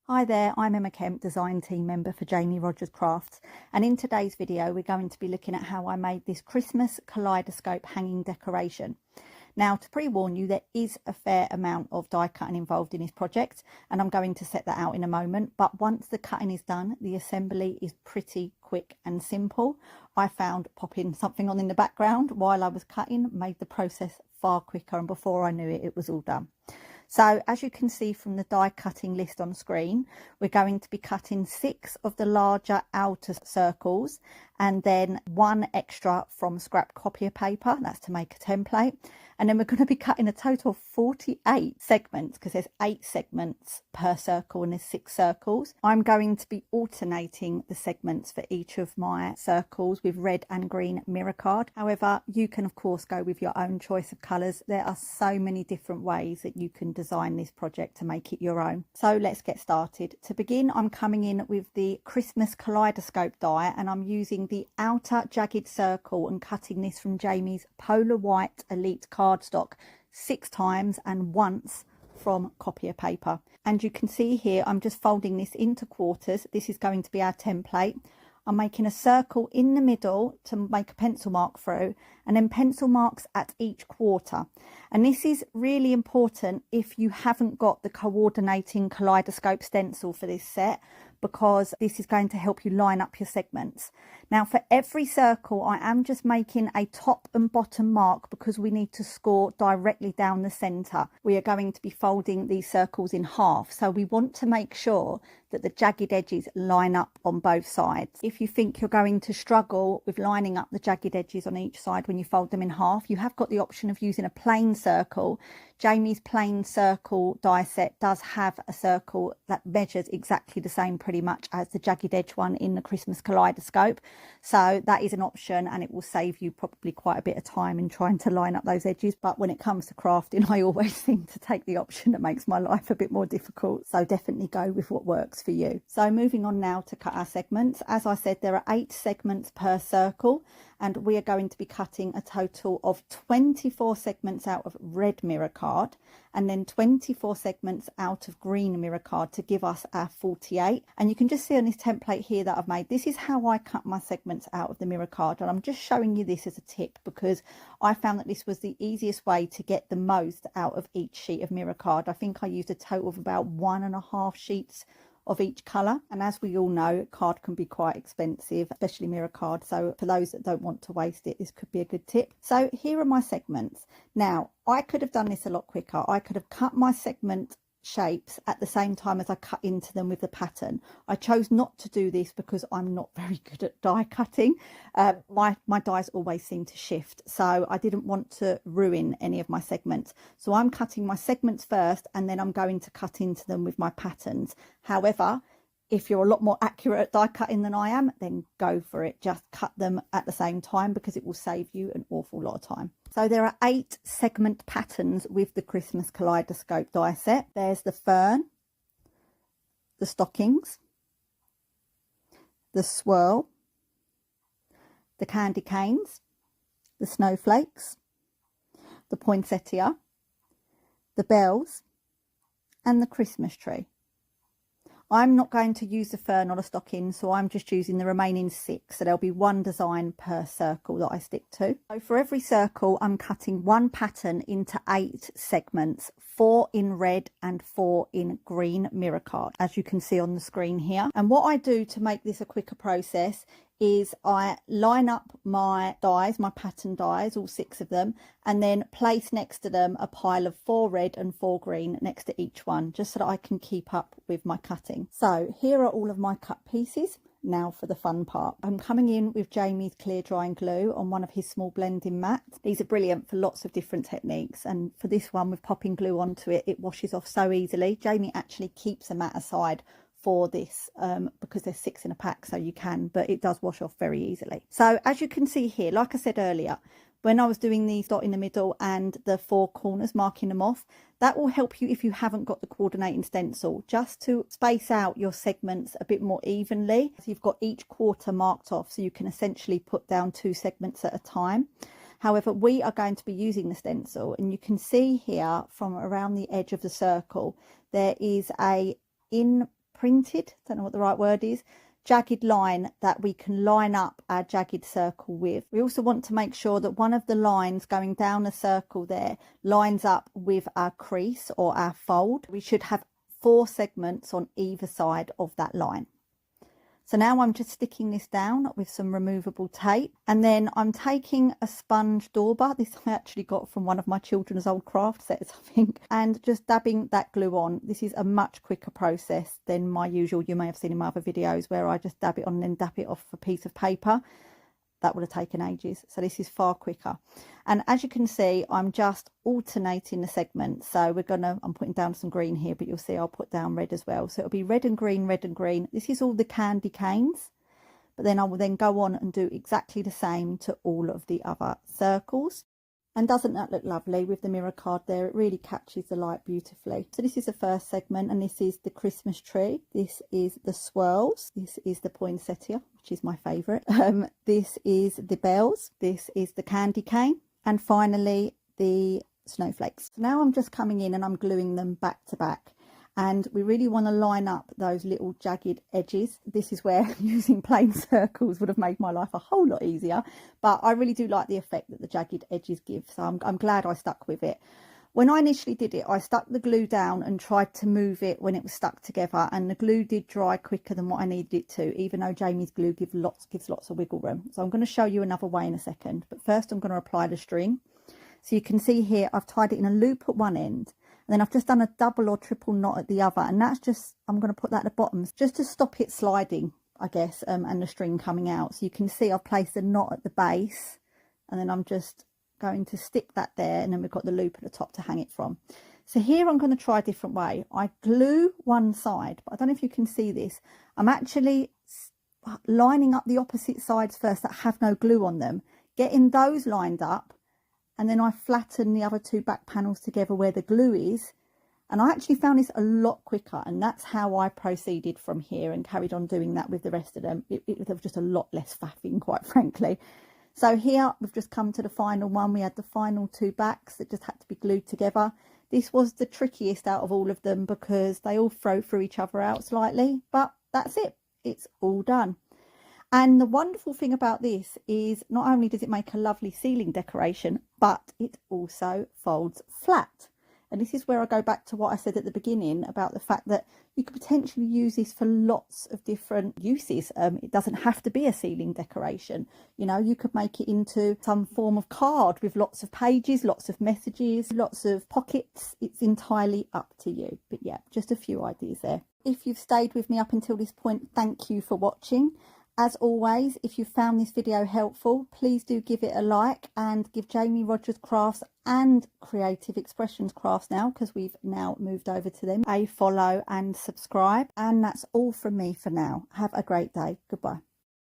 Hi there, I'm Emma Kemp, design team member for Rodgers Crafts, and in today's video we're going to be looking at how I made this Christmas kaleidoscope hanging decoration. Now, to pre-warn you, there is a fair amount of die cutting involved in this project, and I'm going to set that out in a moment, but once the cutting is done, the assembly is pretty quick and simple. I found popping something on in the background while I was cutting made the process far quicker, and before I knew it, it was all done. So as you can see from the die cutting list on screen, we're going to be cutting 6 of the larger outer circles and then 1 extra from scrap copier paper. That's to make a template. And then we're going to be cutting a total of 48 segments because there's 8 segments per circle and there's 6 circles. I'm going to be alternating the segments for each of my circles with red and green mirror card. However, you can of course go with your own choice of colours. There are so many different ways that you can design this project to make it your own. So let's get started. To begin, I'm coming in with the Christmas kaleidoscope die, and I'm using the outer jagged circle and cutting this from Jamie's Polar White Elite cardstock 6 times and once from copier paper. And you can see here I'm just folding this into quarters. This is going to be our template. I'm making a circle in the middle to make a pencil mark through, and then pencil marks at each quarter. And this is really important if you haven't got the coordinating kaleidoscope stencil for this set, because this is going to help you line up your segments. Now, for every circle, I am just making a top and bottom mark because we need to score directly down the center. We are going to be folding these circles in half, so we want to make sure that the jagged edges line up on both sides. If you think you're going to struggle with lining up the jagged edges on each side when you fold them in half, you have got the option of using a plain circle. Jamie's plain circle die set does have a circle that measures exactly the same pretty much as the jagged edge one in the Christmas kaleidoscope. So that is an option, and it will save you probably quite a bit of time in trying to line up those edges. But when it comes to crafting, I always seem to take the option that makes my life a bit more difficult. So definitely go with what works for you. So moving on now to cut our segments. As I said, there are 8 segments per circle, and we are going to be cutting a total of 24 segments out of red mirror card and then 24 segments out of green mirror card to give us our 48. And you can just see on this template here that I've made, this is how I cut my segments out of the mirror card, and I'm just showing you this as a tip because I found that this was the easiest way to get the most out of each sheet of mirror card. I think I used a total of about 1.5 sheets of each colour, and as we all know, card can be quite expensive, especially mirror card, so for those that don't want to waste it, this could be a good tip. So here are my segments. Now, I could have done this a lot quicker. I could have cut my segment shapes at the same time as I cut into them with the pattern. I chose not to do this because I'm not very good at die cutting. My dies always seem to shift, so I didn't want to ruin any of my segments. So I'm cutting my segments first, and then I'm going to cut into them with my patterns. However, if you're a lot more accurate at die cutting than I am, then go for it. Just cut them at the same time because it will save you an awful lot of time. So there are 8 segment patterns with the Christmas kaleidoscope die set. There's the fern, the stockings, the swirl, the candy canes, the snowflakes, the poinsettia, the bells, and the Christmas tree. I'm not going to use the fern or the stocking, so I'm just using the remaining 6. So there'll be 1 design per circle that I stick to. So for every circle, I'm cutting 1 pattern into 8 segments, 4 in red and 4 in green mirror card, as you can see on the screen here. And what I do to make this a quicker process is I line up my dies, my pattern dies, all 6 of them, and then place next to them a pile of 4 red and 4 green next to each one, just so that I can keep up with my cutting. So here are all of my cut pieces. Now for the fun part. I'm coming in with Jamie's clear drying glue on one of his small blending mats. These are brilliant for lots of different techniques, and for this one with popping glue onto it, it washes off so easily. Jamie actually keeps a mat aside for this because there's 6 in a pack, so you can, but it does wash off very easily. So as you can see here, like I said earlier, when I was doing these dot in the middle and the 4 corners, marking them off, that will help you if you haven't got the coordinating stencil, just to space out your segments a bit more evenly. So you've got each quarter marked off, so you can essentially put down 2 segments at a time. However, we are going to be using the stencil, and you can see here from around the edge of the circle, there is a printed, don't know what the right word is, jagged line that we can line up our jagged circle with. We also want to make sure that one of the lines going down the circle there lines up with our crease or our fold. We should have 4 segments on either side of that line. So now I'm just sticking this down with some removable tape, and then I'm taking a sponge dauber. This I actually got from one of my children's old craft sets, I think, and just dabbing that glue on. This is a much quicker process than my usual, you may have seen in my other videos, where I just dab it on and then dab it off a piece of paper. That would have taken ages. So this is far quicker. And as you can see, I'm just alternating the segments. So I'm putting down some green here, but you'll see I'll put down red as well. So it'll be red and green, red and green. This is all the candy canes. But then I will then go on and do exactly the same to all of the other circles. And doesn't that look lovely with the mirror card there? It really catches the light beautifully. So this is the first segment, and this is the Christmas tree. This is the swirls. This is the poinsettia, which is my favourite. This is the bells. This is the candy cane. And finally, the snowflakes. So now I'm just coming in and I'm gluing them back to back. And we really want to line up those little jagged edges. This is where using plain circles would have made my life a whole lot easier. But I really do like the effect that the jagged edges give. So I'm glad I stuck with it. When I initially did it, I stuck the glue down and tried to move it when it was stuck together. And the glue did dry quicker than what I needed it to, even though Jamie's glue gives lots of wiggle room. So I'm going to show you another way in a second. But first I'm going to apply the string. So you can see here, I've tied it in a loop at one end. And then I've just done a double or triple knot at the other, and that's just, I'm going to put that at the bottom just to stop it sliding, I guess, and the string coming out. So you can see I've placed a knot at the base, and then I'm just going to stick that there, and then we've got the loop at the top to hang it from. So here I'm going to try a different way. I glue one side, but I don't know if you can see this. I'm actually lining up the opposite sides first that have no glue on them, getting those lined up, and then I flatten the other 2 back panels together where the glue is. And I actually found this a lot quicker, and that's how I proceeded from here and carried on doing that with the rest of them. It was just a lot less faffing, quite frankly. So here we've just come to the final one. We had the final 2 backs that just had to be glued together. This was the trickiest out of all of them because they all throw through each other out slightly, but that's it. It's all done. And the wonderful thing about this is not only does it make a lovely ceiling decoration, but it also folds flat. And this is where I go back to what I said at the beginning about the fact that you could potentially use this for lots of different uses. It doesn't have to be a ceiling decoration. You know, you could make it into some form of card with lots of pages, lots of messages, lots of pockets. It's entirely up to you. But yeah, just a few ideas there. If you've stayed with me up until this point, thank you for watching. As always, if you found this video helpful, please do give it a like and give Jamie Rodgers Crafts and Creative Expressions Crafts now, because we've now moved over to them, a follow and subscribe. And that's all from me for now. Have a great day. Goodbye.